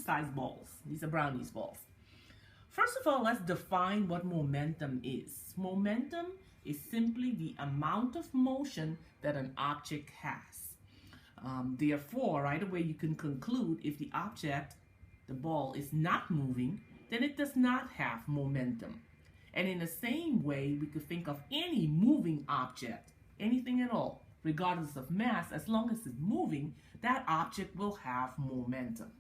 sized balls. These are brownies balls. First of all, let's define what momentum is. Momentum is simply the amount of motion that an object has. Therefore, right away you can conclude if the object, the ball, is not moving, then it does not have momentum. And in the same way, we could think of any moving object, anything at all, regardless of mass, as long as it's moving, that object will have momentum.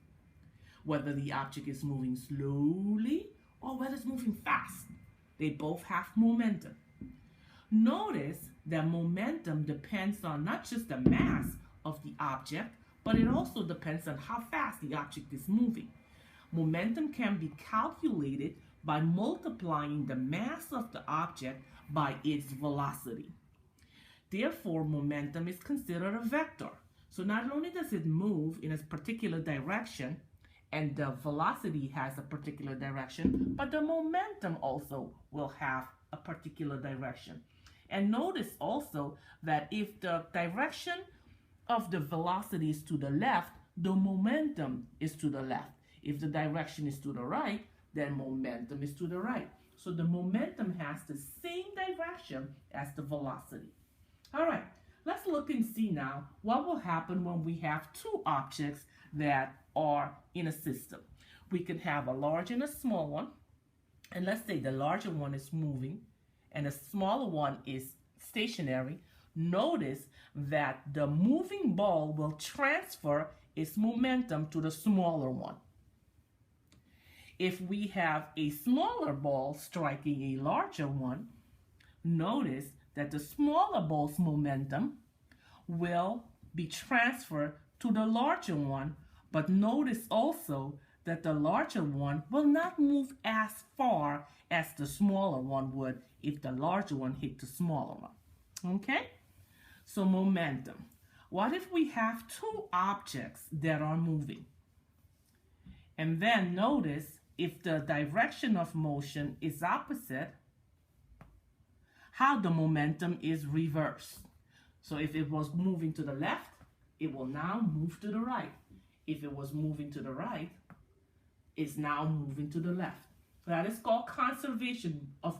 Whether the object is moving slowly or whether it's moving fast, they both have momentum. Notice that momentum depends on not just the mass of the object, but it also depends on how fast the object is moving. Momentum can be calculated by multiplying the mass of the object by its velocity. Therefore, momentum is considered a vector. So not only does it move in a particular direction, and the velocity has a particular direction, but the momentum also will have a particular direction. And notice also that if the direction of the velocity is to the left, the momentum is to the left. If the direction is to the right, then momentum is to the right. So the momentum has the same direction as the velocity. All right, let's look and see now what will happen when we have two objects that are in a system. We could have a large and a small one, and let's say the larger one is moving and the smaller one is stationary. Notice that the moving ball will transfer its momentum to the smaller one. If we have a smaller ball striking a larger one, notice that the smaller ball's momentum will be transferred to the larger one, but notice also that the larger one will not move as far as the smaller one would if the larger one hit the smaller one. Okay? So momentum. What if we have two objects that are moving? And then notice if the direction of motion is opposite, how the momentum is reversed. So if it was moving to the left, it will now move to the right. If it was moving to the right, it's now moving to the left. That is called conservation of